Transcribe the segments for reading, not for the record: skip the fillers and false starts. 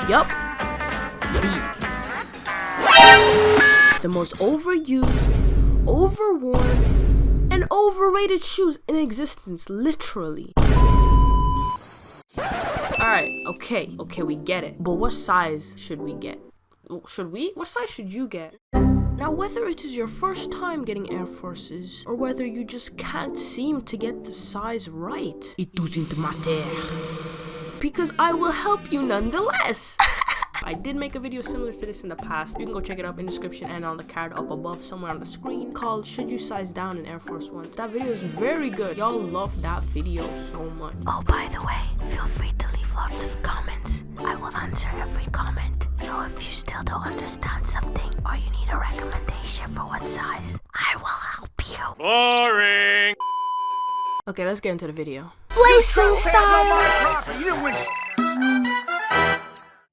Yup, these. The most overused, overworn, and overrated shoes in existence, literally. Alright, okay, we get it. But what size should we get? What size should you get? Now, whether it is your first time getting Air Forces, or whether you just can't seem to get the size right, it doesn't matter. Because I will help you nonetheless. I did make a video similar to this in the past. You can go check it up in the description and on the card up above somewhere on the screen, called Should You Size Down in Air Force Ones. That video is very good. Y'all love that video so much. Oh, by the way, feel free to leave lots of comments. I will answer every comment. So if you still don't understand something or you need a recommendation for what size, I will help you. Boring. Okay, let's get into the video. Lacing style.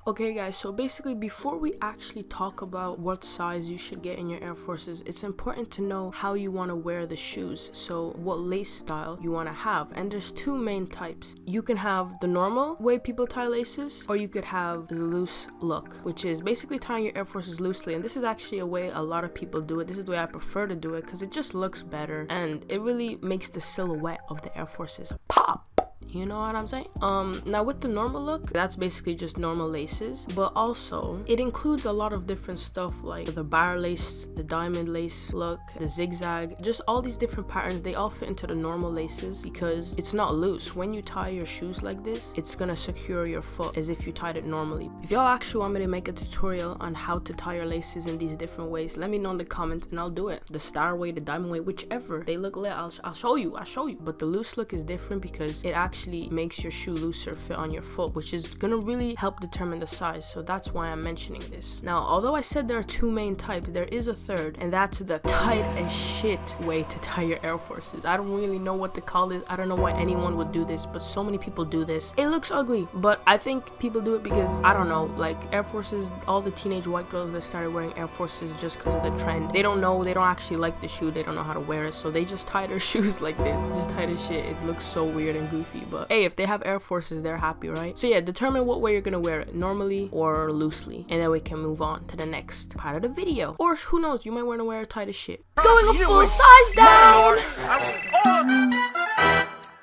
Okay guys, so basically before we actually talk about what size you should get in your Air Forces, it's important to know how you want to wear the shoes, so what lace style you want to have. And there's two main types. You can have the normal way people tie laces, or you could have the loose look, which is basically tying your Air Forces loosely. And this is actually a way a lot of people do it. This is the way I prefer to do it because it just looks better and it really makes the silhouette of the Air Forces pop. You know what I'm saying? Now with the normal look, that's basically just normal laces, but also it includes a lot of different stuff like the bar lace, the diamond lace look, the zigzag, just all these different patterns. They all fit into the normal laces because it's not loose. When you tie your shoes like this, it's gonna secure your foot as if you tied it normally. If y'all actually want me to make a tutorial on how to tie your laces in these different ways, let me know in the comments and I'll do it. The star way, the diamond way, whichever they look lit, I'll show you. But the loose look is different because it actually makes your shoe looser fit on your foot, which is gonna really help determine the size. So that's why I'm mentioning this. Now, although I said there are two main types, there is a third, and that's the tight as shit way to tie your Air Forces. I don't really know what to call this. I don't know why anyone would do this, but so many people do this. It looks ugly, but I think people do it because, I don't know, like Air Forces, all the teenage white girls that started wearing Air Forces just because of the trend. They don't know, they don't actually like the shoe, they don't know how to wear it, so they just tie their shoes like this, just tight as shit. It looks so weird and goofy, but hey, if they have Air Forces, they're happy, right? So yeah, determine what way you're gonna wear it, normally or loosely, and then we can move on to the next part of the video. Or who knows, you might want to wear it tight as shit. Going a full size down!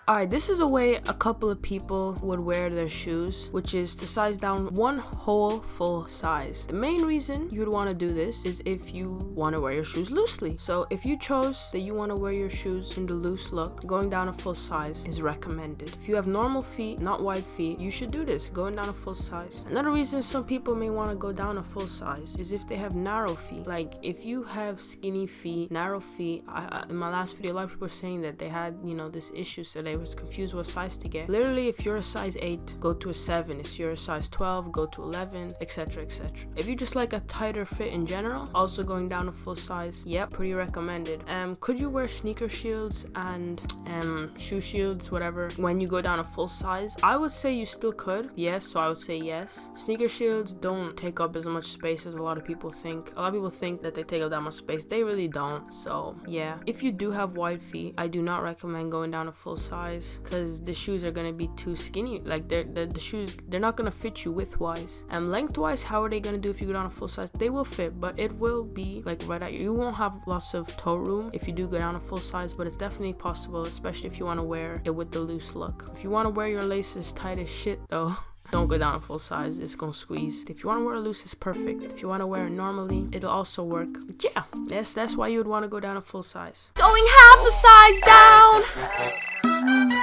Alright, this is a way a couple of people would wear their shoes, which is to size down one whole full size. The main reason you would want to do this is if you want to wear your shoes loosely. So if you chose that you want to wear your shoes in the loose look, going down a full size is recommended. If you have normal feet, not wide feet, you should do this, going down a full size. Another reason some people may want to go down a full size is if they have narrow feet. Like if you have skinny feet, narrow feet, in my last video, a lot of people were saying that they had, you know, this issue, so they was confused what size to get. Literally, if you're a size 8, go to a 7. If you're a size 12, go to 11, etc, etc. If you just like a tighter fit in general, also going down a full size, yep, pretty recommended. Could you wear sneaker shields and shoe shields, whatever, when you go down a full size? I would say you still could, yes, so I would say yes. Sneaker shields don't take up as much space as a lot of people think. A lot of people think that they take up that much space. They really don't. So yeah, if you do have wide feet, I do not recommend going down a full size because the shoes are gonna be too skinny. Like the shoes, they're not gonna fit you widthwise. Lengthwise, how are they gonna do if you go down a full size? They will fit, but it will be like right at you. You won't have lots of toe room if you do go down a full size, but it's definitely possible, especially if you want to wear it with the loose look. If you want to wear your laces tight as shit though, don't go down a full size, it's gonna squeeze. If you want to wear it loose, it's perfect. If you want to wear it normally, it'll also work. But yeah, that's why you would want to go down a full size. Going half a size down!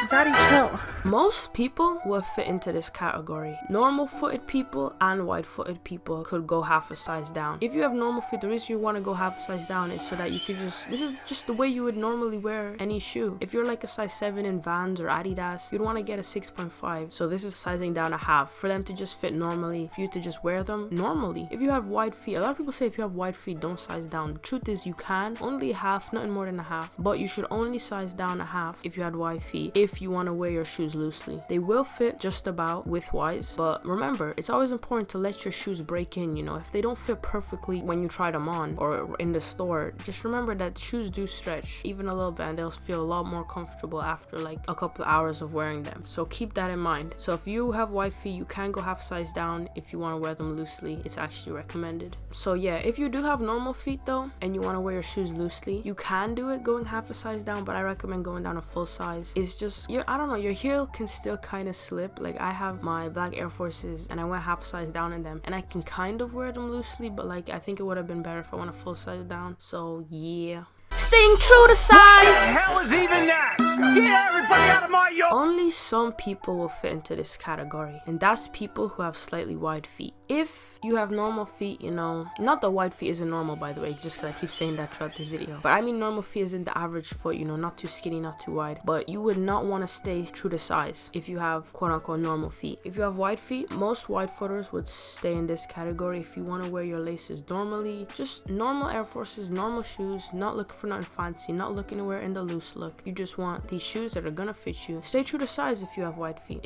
Daddy, chill. Most people will fit into this category. Normal footed people and wide footed people could go half a size down. If you have normal feet, the reason you want to go half a size down is so that you could this is just the way you would normally wear any shoe. If you're like a size 7 in Vans or Adidas, you'd want to get a 6.5. So this is sizing down a half for them to just fit normally, for you to just wear them normally. If you have wide feet, a lot of people say if you have wide feet, don't size down. The truth is you can, only a half, nothing more than a half, but you should only size down a half if you had wide feet. feet if you want to wear your shoes loosely. They will fit just about width-wise, but remember, it's always important to let your shoes break in, you know. If they don't fit perfectly when you try them on or in the store, just remember that shoes do stretch even a little bit, and they'll feel a lot more comfortable after like a couple of hours of wearing them. So keep that in mind. So if you have wide feet, you can go half size down if you want to wear them loosely. It's actually recommended. So yeah, if you do have normal feet though and you want to wear your shoes loosely, you can do it going half a size down, but I recommend going down a full size. It's just I don't know, your heel can still kind of slip. Like I have my black Air Forces and I went half size down in them, and I can kind of wear them loosely, but like I think it would have been better if I went a full size down. So yeah, staying true to size. What the hell is even that? Get everybody out of my yard! Only some people will fit into this category, and that's people who have slightly wide feet. If you have normal feet, you know, not that wide feet isn't normal, by the way, just because I keep saying that throughout this video, but I mean normal feet is in the average foot, you know, not too skinny, not too wide, but you would not want to stay true to size if you have quote-unquote normal feet. If you have wide feet, most wide footers would stay in this category. If you want to wear your laces normally, just normal Air Forces, normal shoes, not looking for nothing fancy, not looking to wear in the loose look. You just want these shoes that are gonna fit you. Stay true to size if you have wide feet.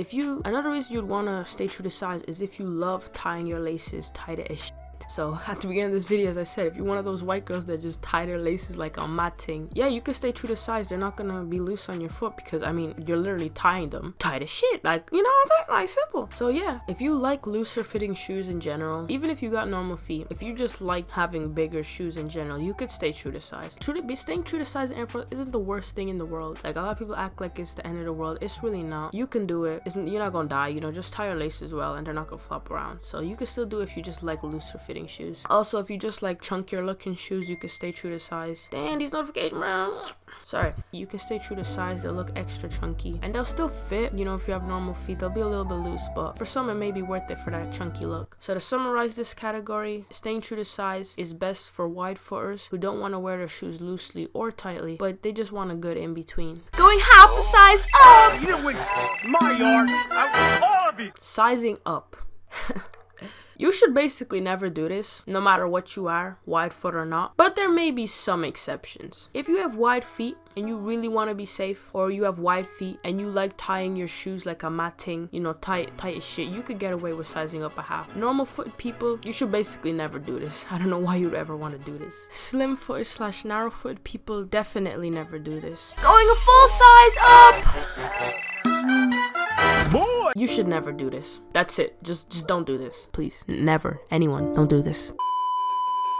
Another reason you'd want to stay true to size is if you love tying your laces tight as shit. So at the beginning of this video, as I said, if you're one of those white girls that just tie their laces like a matting, yeah, you can stay true to size. They're not gonna be loose on your foot because I mean you're literally tying them tight as shit, like, you know what I'm saying, like simple. So yeah, if you like looser fitting shoes in general, even if you got normal feet, if you just like having bigger shoes in general, you could stay true to size. Staying true to size in Air Force isn't the worst thing in the world. Like a lot of people act like it's the end of the world. It's really not. You can do it. You're not gonna die, you know. Just tie your laces well and they're not gonna flop around. So you can still do it if you just like looser fitting shoes. Also, if you just like chunkier looking shoes, you can stay true to size. Damn, these notifications, bro. Sorry. You can stay true to size. They'll look extra chunky and they'll still fit. You know, if you have normal feet, they'll be a little bit loose, but for some it may be worth it for that chunky look. So to summarize this category, staying true to size is best for wide footers who don't want to wear their shoes loosely or tightly, but they just want a good in between. Going half a size up. You went my yard. I want all of you. Sizing up. You should basically never do this, no matter what you are, wide foot or not, but there may be some exceptions. If you have wide feet and you really want to be safe, or you have wide feet and you like tying your shoes like a matting, you know, tight as shit, you could get away with sizing up a half. Normal foot people, you should basically never do this. I don't know why you'd ever want to do this. Slim foot / narrow foot people definitely never do this. Going a full size up! Boy! You should never do this. That's it. Just don't do this. Please. Never. Anyone. Don't do this.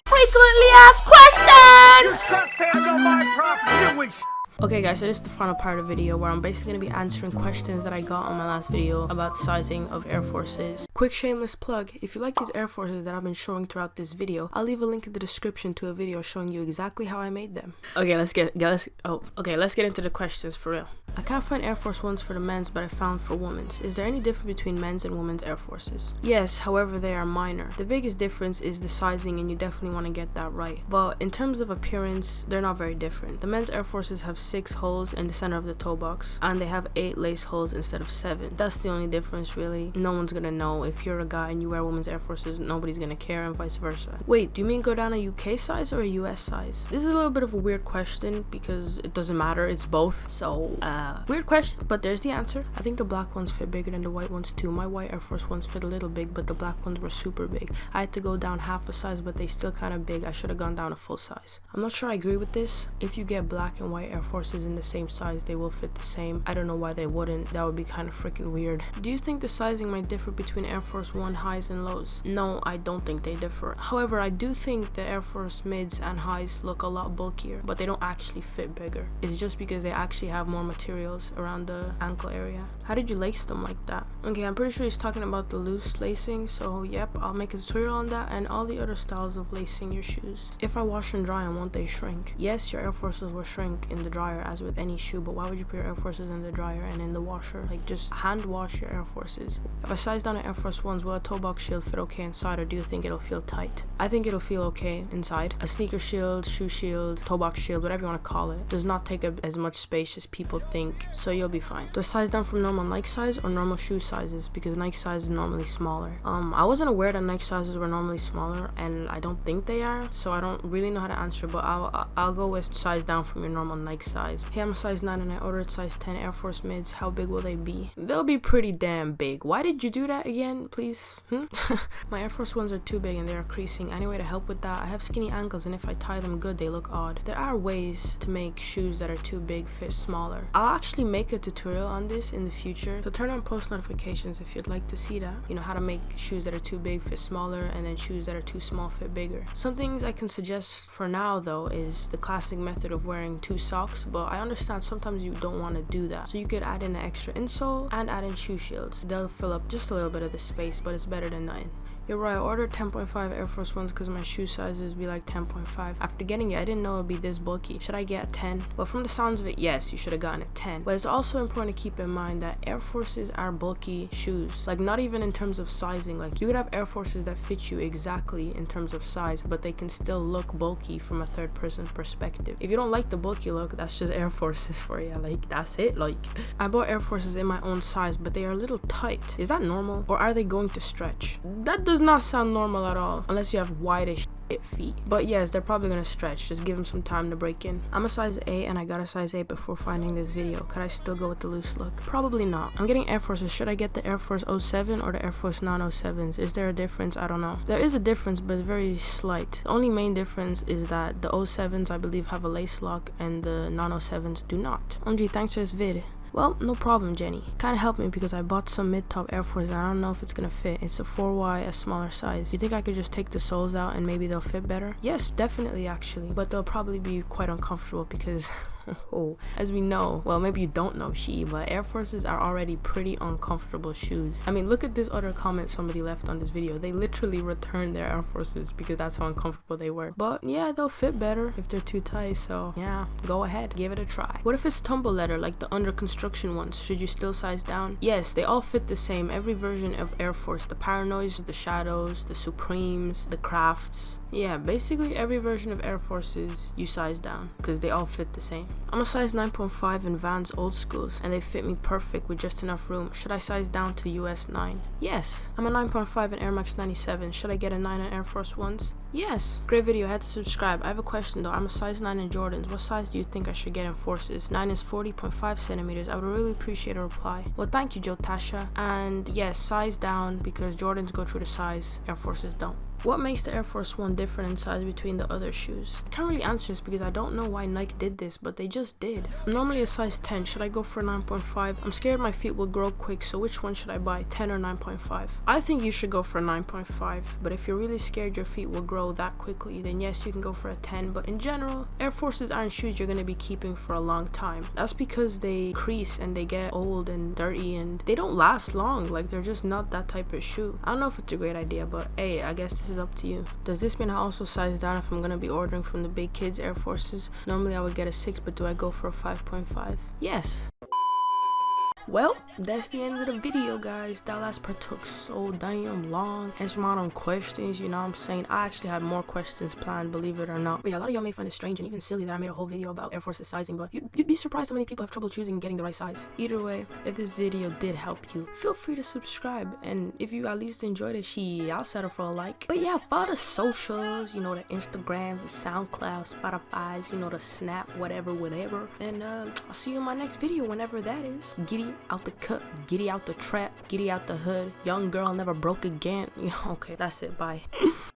Frequently asked questions! You're trespassing on my property. You went. Okay guys, so this is the final part of the video where I'm basically going to be answering questions that I got on my last video about sizing of Air Forces. Quick shameless plug, if you like these Air Forces that I've been showing throughout this video, I'll leave a link in the description to a video showing you exactly how I made them. Okay, let's get into the questions for real. I can't find Air Force Ones for the men's, but I found for women's. Is there any difference between men's and women's Air Forces? Yes, however they are minor. The biggest difference is the sizing, and you definitely want to get that right. But in terms of appearance, they're not very different. The men's Air Forces have 6 holes in the center of the toe box, and they have 8 lace holes instead of 7. That's the only difference really. No one's gonna know. If you're a guy and you wear women's Air Forces, nobody's gonna care, and vice versa. Wait, do you mean go down a UK size or a US size? This is a little bit of a weird question because it doesn't matter, it's both. So weird question, but there's the answer. I think the black ones fit bigger than the white ones too. My white Air Force ones fit a little big, but the black ones were super big. I had to go down half a size, but they still kind of big. I should have gone down a full size. I'm not sure I agree with this. If you get black and white Air Forces in the same size, they will fit the same. I don't know why they wouldn't. That would be kind of freaking weird. Do you think the sizing might differ between Air Force 1 highs and lows? No, I don't think they differ. However, I do think the Air Force mids and highs look a lot bulkier, but they don't actually fit bigger. It's just because they actually have more materials around the ankle area. How did you lace them like that? Okay, I'm pretty sure he's talking about the loose lacing, so yep, I'll make a tutorial on that and all the other styles of lacing your shoes. If I wash and dry them, won't they shrink? Yes, your Air Forces will shrink in the dryer as with any shoe, but why would you put your Air Forces in the dryer and in the washer? Like, just hand wash your Air Forces. If I size down an Air Force 1s, will a toe box shield fit okay inside, or do you think it'll feel tight? I think it'll feel okay inside. A sneaker shield, shoe shield, toe box shield, whatever you want to call it, does not take up as much space as people think think, so you'll be fine. Do I size down from normal Nike size or normal shoe sizes? Because Nike size is normally smaller. I wasn't aware that Nike sizes were normally smaller, and I don't think they are, so I don't really know how to answer, but I'll go with size down from your normal Nike size. Hey, I'm a size 9 and I ordered size 10 Air Force mids. How big will they be? They'll be pretty damn big. Why did you do that again, please? My Air Force ones are too big and they are creasing. Any way to help with that? I have skinny ankles, and if I tie them good, they look odd. There are ways to make shoes that are too big fit smaller. I'll actually make a tutorial on this in the future, so turn on post notifications if you'd like to see that. You know, how to make shoes that are too big fit smaller, and then shoes that are too small fit bigger. Some things I can suggest for now though is the classic method of wearing 2 socks, but I understand sometimes you don't want to do that, so you could add in an extra insole and add in shoe shields. They'll fill up just a little bit of the space, but it's better than nothing. You're right, I ordered 10.5 Air Force Ones because my shoe sizes be like 10.5. After getting it, I didn't know it'd be this bulky. Should I get a 10? Well, from the sounds of it, yes, you should have gotten a 10. But it's also important to keep in mind that Air Forces are bulky shoes. Like, not even in terms of sizing. Like, you could have Air Forces that fit you exactly in terms of size, but they can still look bulky from a third person perspective. If you don't like the bulky look, that's just Air Forces for you. Like, that's it. Like, I bought Air Forces in my own size, but they are a little tight. Is that normal? Or are they going to stretch? That does not sound normal at all, unless you have wide as shit feet. But yes, they're probably gonna stretch. Just give them some time to break in. I'm a size 8 and I got a size 8 before finding this video. Could I still go with the loose look? Probably not. I'm getting Air Forces. Should I get the Air Force 07 or the Air Force non-07s? Is there a difference? I don't know. There is a difference, but it's very slight. The only main difference is that the 07s I believe have a lace lock and the non-07s do not. Andre, thanks for this vid. Well, no problem, Jenny. Kinda helped me because I bought some mid-top Air Force and I don't know if it's gonna fit. It's a 4Y, a smaller size. You think I could just take the soles out and maybe they'll fit better? Yes, definitely actually. But they'll probably be quite uncomfortable because as we know, well, maybe you don't know but Air Forces are already pretty uncomfortable shoes. I mean, look at this other comment somebody left on this video. They literally returned their Air Forces because that's how uncomfortable they were. But yeah, they'll fit better if they're too tight, so yeah, go ahead, give it a try. What if it's tumble leather like the under construction ones? Should you still size down? Yes, they all fit the same. Every version of Air Force, the Paranoids, the Shadows, the Supremes, the Crafts, yeah, basically every version of Air Forces you size down because they all fit the same. I'm a size 9.5 in Vans old schools and they fit me perfect with just enough room. Should I size down to US 9? Yes. I'm a 9.5 in Air Max 97. Should I get a 9 in Air Force Ones? Yes. Great video, I had to subscribe. I have a question though. I'm a size 9 in Jordans. What size do you think I should get in Forces? 9 is 40.5 centimeters. I would really appreciate a reply. Well, thank you, Joe Tasha. And yes, size down because Jordans go through the size, Air Forces don't. What makes the Air Force One different in size between the other shoes? I can't really answer this because I don't know why Nike did this, but they just did. I'm normally a size 10. Should I go for 9.5? I'm scared my feet will grow quick, so which one should I buy, 10 or 9.5? I think you should go for 9.5, but if you're really scared your feet will grow that quickly, then yes, you can go for a 10. But in general, Air Forces aren't shoes you're going to be keeping for a long time. That's because they crease and they get old and dirty and they don't last long. Like, they're just not that type of shoe. I don't know if it's a great idea, but hey, I guess this is up to you. Does this mean I also size down if I'm gonna be ordering from the big kids Air Forces? Normally I would get a 6, but do I go for a 5.5? Yes. Well, that's the end of the video, guys. That last part took so damn long. Answer my own questions, you know what I'm saying? I actually had more questions planned, believe it or not. But yeah, a lot of y'all may find it strange and even silly that I made a whole video about Air Forces sizing, but you'd be surprised how many people have trouble choosing and getting the right size. Either way, if this video did help you, feel free to subscribe. And if you at least enjoyed it, I'll settle for a like. But yeah, follow the socials, you know, the Instagram, the SoundCloud, Spotify's, you know, the Snap, whatever. And I'll see you in my next video, whenever that is. Giddy out the cut, giddy out the trap, giddy out the hood. Young girl never broke again. Okay, that's it. Bye.